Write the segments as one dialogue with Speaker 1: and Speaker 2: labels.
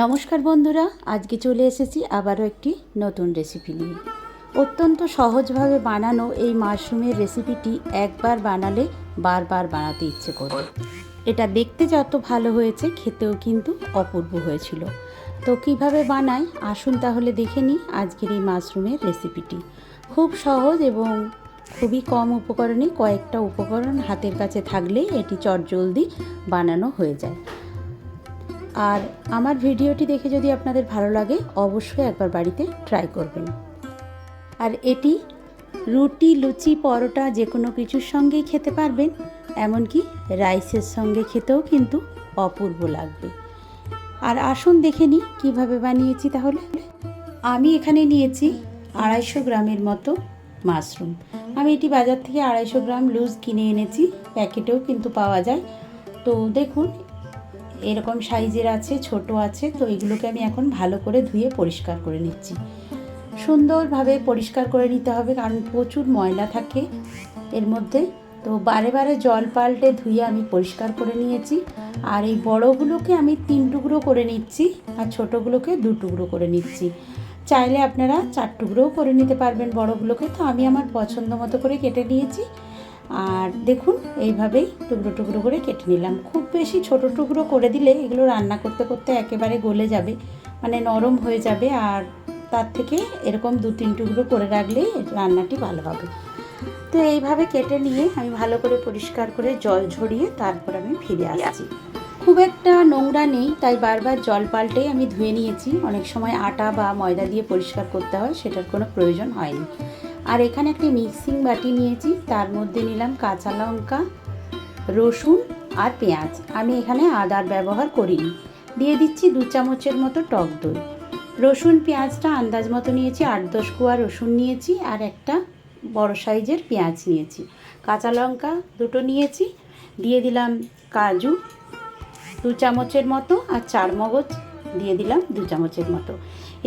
Speaker 1: নমস্কার বন্ধুরা, আজকে চলে এসেছি আবারও একটি নতুন রেসিপি নিয়ে। অত্যন্ত সহজভাবে বানানো এই মাশরুমের রেসিপিটি একবার বানালে বারবার বানাতে ইচ্ছে করবে। এটা দেখতে যত ভালো হয়েছে, খেতেও কিন্তু অপূর্ব হয়েছিল। তো কিভাবে বানাই আসুন তাহলে দেখে নিই আজকের এই মাশরুমের রেসিপিটি। খুব সহজ এবং খুবই কম উপকরণে কয়েকটা উপকরণ হাতের কাছে থাকলে এটি চটজলদি বানানো হয়ে যায়। আর আমার ভিডিওটি দেখে যদি আপনাদের ভালো লাগে অবশ্যই একবার বাড়িতে ট্রাই করবেন। আর এটি রুটি, লুচি, পরোটা যে কোনো কিছুর সঙ্গেই খেতে পারবেন, এমনকি রাইসের সঙ্গে খেতেও কিন্তু অপূর্ব লাগবে। আর আসুন দেখে নিই কীভাবে বানিয়েছি তাহলে। আমি এখানে নিয়েছি 250 গ্রামের মতো মাশরুম। আমি এটি বাজার থেকে 250 গ্রাম লুজ কিনে এনেছি, প্যাকেটেও কিন্তু পাওয়া যায়। তো দেখুন এরকম সাইজের আছে, ছোট আছে। তো এগুলোকে আমি এখন ভালো করে ধুয়ে পরিষ্কার করে নিচ্ছি। সুন্দরভাবে পরিষ্কার করে নিতে হবে, কারণ প্রচুর ময়লা থাকে এর মধ্যে। তো বারে বারে জল পাল্টে ধুয়ে আমি পরিষ্কার করে নিয়েছি। আর এই বড়গুলোকে আমি 3 টুকরো করে নিচ্ছি, আর ছোটোগুলোকে 2 টুকরো করে নিচ্ছি। চাইলে আপনারা 4 টুকরোও করে নিতে পারবেন বড়গুলোকে। তো আমি আমার পছন্দ মতো করে কেটে নিয়েছি। আর দেখুন এইভাবেই টুকরো টুকরো করে কেটে নিলাম। খুব বেশি ছোট টুকরো করে দিলে এগুলো রান্না করতে করতে একেবারে গলে যাবে, মানে নরম হয়ে যাবে। আর তার থেকে এরকম 2-3 টুকরো করে রাখলেই রান্নাটি ভালো হবে। তো এইভাবে কেটে নিয়ে আমি ভালো করে পরিষ্কার করে জল ঝরিয়ে তারপর আমি ফিরে আসছি। খুব একটা নোংরা নেই, তাই বারবার জল পাল্টেই আমি ধুয়ে নিয়েছি। অনেক সময় আটা বা ময়দা দিয়ে পরিষ্কার করতে হয়, সেটার কোনো প্রয়োজন হয়নি। আর এখানে একটি মিক্সিং বাটি নিয়েছি, তার মধ্যে নিলাম কাঁচা লঙ্কা, রসুন আর পেঁয়াজ। আমি এখানে আদার ব্যবহার করিনি। দিয়ে দিচ্ছি 2 চামচের মতো টক দই। রসুন পেঁয়াজটা আন্দাজ মতো নিয়েছি, 8-10 কোয়া রসুন নিয়েছি, আর একটা বড় সাইজের পেঁয়াজ নিয়েছি। কাঁচা লঙ্কা 2টো নিয়েছি। দিয়ে দিলাম কাজু 2 চামচের মতো, আর চারমগজ দিয়ে দিলাম 2 চামচের মতো।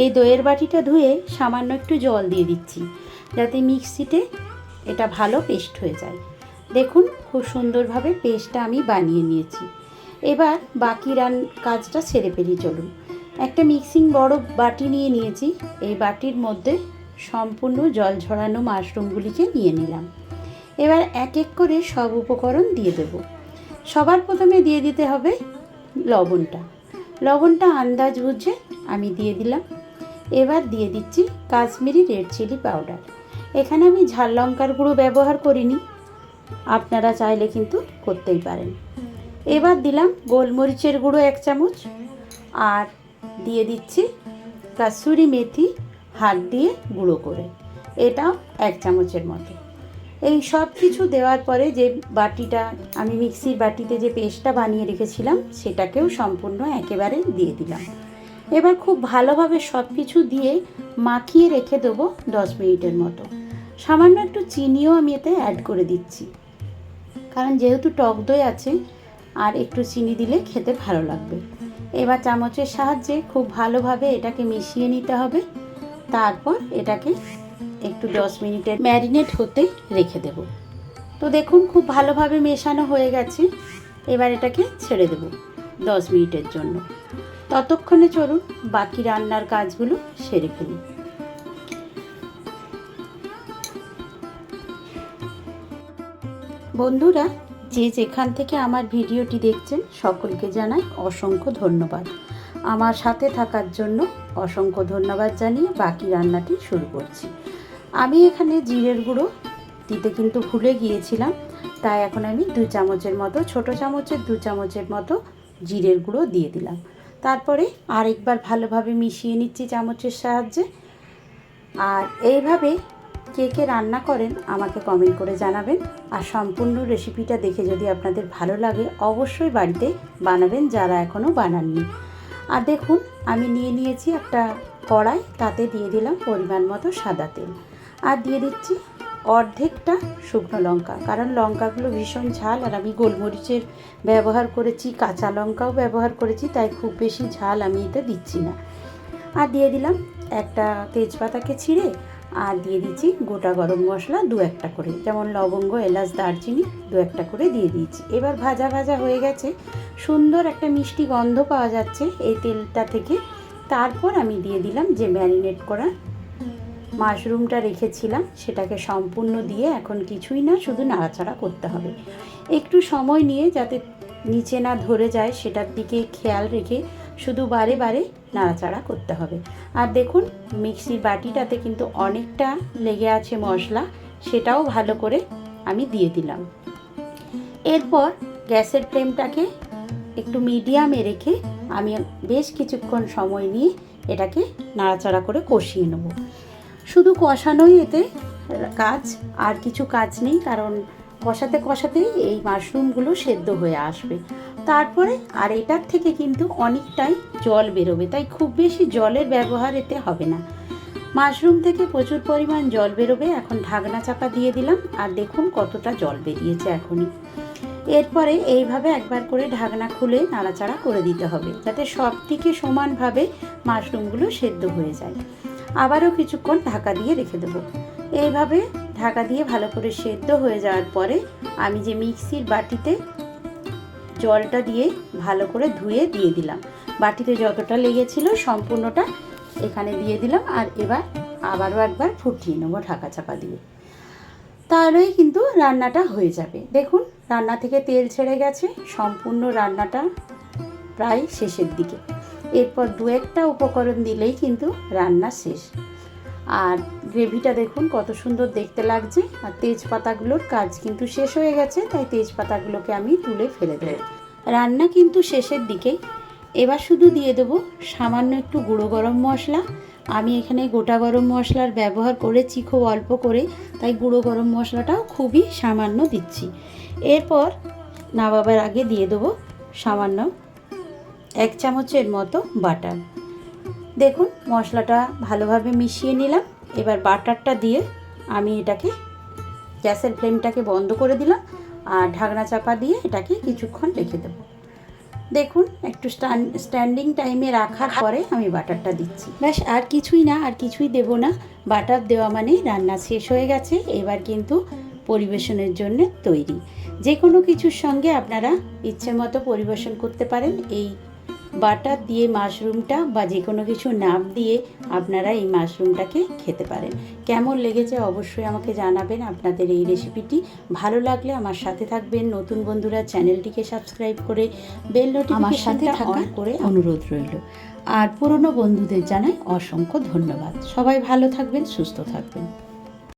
Speaker 1: এই দইয়ের বাটিটা ধুয়ে সামান্য একটু জল দিয়ে দিচ্ছি, যাতে মিক্সিতে এটা ভালো পেস্ট হয়ে যায়। দেখুন খুব সুন্দরভাবে পেস্টটা আমি বানিয়ে নিয়েছি। এবার বাকি কাজটা সেরে ফেলি চলুন। একটা মিক্সিং বড় বাটি নিয়ে নিয়েছি। এই বাটির মধ্যে সম্পূর্ণ জল ঝরানো মাশরুমগুলিকে নিয়ে নিলাম। এবার এক এক করে সব উপকরণ দিয়ে দেব। সবার প্রথমে দিয়ে দিতে হবে লবণটা আন্দাজ বুঝে আমি দিয়ে দিলাম। এবার দিয়ে দিচ্ছি কাশ্মীরি রেড চিলি পাউডার। এখানে আমি ঝাল লঙ্কার গুঁড়ো ব্যবহার করিনি, আপনারা চাইলে কিন্তু করতেই পারেন। এবার দিলাম গোলমরিচের গুঁড়ো 1 চামচ, আর দিয়ে দিচ্ছি কাসুরি মেথি হাত দিয়ে গুঁড়ো করে, এটাও 1 চামচের মতো। এই সব কিছু দেওয়ার পরে যে বাটিটা আমি মিক্সির বাটিতে যে পেস্টটা বানিয়ে রেখেছিলাম সেটাকেও সম্পূর্ণ একেবারে দিয়ে দিলাম। এবার খুব ভালোভাবে সব কিছু দিয়ে মাখিয়ে রেখে দেবো 10 মিনিটের মতো। সামান্য একটু চিনিও আমি এতে অ্যাড করে দিচ্ছি, কারণ যেহেতু টক দই আছে, আর একটু চিনি দিলে খেতে ভালো লাগবে। এবার চামচের সাহায্যে খুব ভালোভাবে এটাকে মিশিয়ে নিতে হবে। তারপর এটাকে একটু 10 মিনিটের ম্যারিনেট হতে রেখে দেব। তো দেখুন খুব ভালোভাবে মেশানো হয়ে গেছে। এবার এটাকে ছেড়ে দেব 10 মিনিটের জন্য। ততক্ষণে চলুন বাকি রান্নার কাজগুলো সেরে ফেলি। বন্ধুরা, যে যেখান থেকে আমার ভিডিওটি দেখছেন সকলকে জানাই অসংখ্য ধন্যবাদ। আমার সাথে থাকার জন্য অসংখ্য ধন্যবাদ জানিয়ে বাকি রান্নাটি শুরু করছি। আমি এখানে জিরের গুঁড়ো দিতে কিন্তু ভুলে গিয়েছিলাম, তাই এখন আমি 2 চামচের মতো, ছোটো চামচের 2 চামচের মতো জিরের গুঁড়ো দিয়ে দিলাম। তারপরে আরেকবার ভালোভাবে মিশিয়ে নিচ্ছি চামচের সাহায্যে। আর এইভাবে কে কে রান্না করেন আমাকে কমেন্ট করে জানাবেন। আর সম্পূর্ণ রেসিপিটা দেখে যদি আপনাদের ভালো লাগে অবশ্যই বাড়িতে বানাবেন যারা এখনও বানাননি। আর দেখুন আমি নিয়ে নিয়েছি একটা কড়াই, তাতে দিয়ে দিলাম পরিমাণ মতো সাদা তেল, আর দিয়ে দিচ্ছি অর্ধেকটা শুকনো লঙ্কা, কারণ লঙ্কাগুলো ভীষণ ঝাল, আর আমি গোলমরিচের ব্যবহার করেছি, কাঁচা লঙ্কাও ব্যবহার করেছি, তাই খুব বেশি ঝাল আমি এতে দিচ্ছি না। আর দিয়ে দিলাম একটা তেজপাতাকে ছিঁড়ে, আর দিয়ে দিচ্ছি গোটা গরম মশলা 2-1টা করে, যেমন লবঙ্গ, এলাচ, দারচিনি 2-1টা করে দিয়ে দিয়েছি। এবার ভাজা ভাজা হয়ে গেছে, সুন্দর একটা মিষ্টি গন্ধ পাওয়া যাচ্ছে এই তেলটা থেকে। তারপর আমি দিয়ে দিলাম যে ম্যারিনেট করা মাশরুমটা রেখেছিলাম, সেটাকে সম্পূর্ণ দিয়ে এখন কিছুই না, শুধু নাড়াচাড়া করতে হবে। একটু সময় নিয়ে যাতে নিচে না ধরে যায় সেটার দিকে খেয়াল রেখে শুধু বারে বারে নাড়াচাড়া করতে হবে। আর দেখুন মিক্সির বাটিটাতে কিন্তু অনেকটা লেগে আছে মশলা, সেটাও ভালো করে আমি দিয়ে দিলাম। এরপর গ্যাসের ফ্লেমটাকে একটু মিডিয়ামে রেখে আমি বেশ কিছুক্ষণ সময় নিয়ে এটাকে নাড়াচাড়া করে কষিয়ে নেব। শুধু কষানোই এতে কাজ, আর কিছু কাজ নেই, কারণ কষাতে কষাতেই এই মাশরুমগুলো সেদ্ধ হয়ে আসবে। তারপরে আর এটার থেকে কিন্তু অনেকটাই জল বেরোবে, তাই খুব বেশি জলের ব্যবহার এতে হবে না। মাশরুম থেকে প্রচুর পরিমাণ জল বেরোবে। এখন ঢাকনা চাপা দিয়ে দিলাম, আর দেখুন কতটা জল বেরিয়েছে এখনই। এরপরে এইভাবে একবার করে ঢাকনা খুলে নাড়াচাড়া করে দিতে হবে, যাতে সব দিকে সমানভাবে মাশরুমগুলো সেদ্ধ হয়ে যায়। আবারও কিছুক্ষণ ঢাকা দিয়ে রেখে দেবো। এইভাবে ঢাকা দিয়ে ভালো করে সেদ্ধ হয়ে যাওয়ার পরে আমি যে মিক্সির বাটিতে জলটা দিয়ে ভালো করে ধুয়ে দিয়ে দিলাম, বাটিতে যতটা লেগেছিল সম্পূর্ণটা এখানে দিয়ে দিলাম। আর এবার আবারও একবার ফুটিয়ে নেবো ঢাকা চাপা দিয়ে, তাহলেই কিন্তু রান্নাটা হয়ে যাবে। দেখুন রান্না থেকে তেল ছেড়ে গেছে, সম্পূর্ণ রান্নাটা প্রায় শেষের দিকে। এরপর 2-1টা উপকরণ দিলেই কিন্তু রান্না শেষ। আর গ্রেভিটা দেখুন কত সুন্দর দেখতে লাগছে। আর তেজপাতাগুলোর কাজ কিন্তু শেষ হয়ে গেছে, তাই তেজপাতাগুলোকে আমি তুলে ফেলে দেব। রান্না কিন্তু শেষের দিকেই। এবার শুধু দিয়ে দেবো সামান্য একটু গুঁড়ো গরম মশলা। আমি এখানে গোটা গরম মশলার ব্যবহার করেছি খুব অল্প করে, তাই গুঁড়ো গরম মশলাটাও খুবই সামান্য দিচ্ছি। এরপর নামাবার আগে দিয়ে দেবো সামান্য 1 চামচের মতো বাটার। দেখুন মশলাটা ভালোভাবে মিশিয়ে নিলাম। এবার বাটারটা দিয়ে আমি এটাকে গ্যাসের ফ্লেমটাকে বন্ধ করে দিলাম, আর ঢাকনা চাপা দিয়ে এটাকে কিছুক্ষণ রেখে দেবো। দেখুন একটু স্ট্যান্ডিং টাইমে রাখার পরে আমি বাটারটা দিচ্ছি। ব্যাস আর কিছুই না, আর কিছুই দেব না। বাটার দেওয়া মানে রান্না শেষ হয়ে গেছে। এবার কিন্তু পরিবেশনের জন্য তৈরি। যে কোনো কিছুর সঙ্গে আপনারা ইচ্ছে মতো পরিবেশন করতে পারেন এই বাটার দিয়ে মাশরুমটা, বা যে কোনো কিছু নাম দিয়ে আপনারা এই মাশরুমটাকে খেতে পারেন। কেমন লেগেছে অবশ্যই আমাকে জানাবেন আপনাদের এই রেসিপিটি। ভালো লাগলে আমার সাথে থাকবেন। নতুন বন্ধুরা চ্যানেলটিকে সাবস্ক্রাইব করে বেল নোটিফিকেশনটা অন করে অনুরোধ রইল। আর পুরনো বন্ধুদের জানাই অসংখ্য ধন্যবাদ। সবাই ভালো থাকবেন, সুস্থ থাকবেন।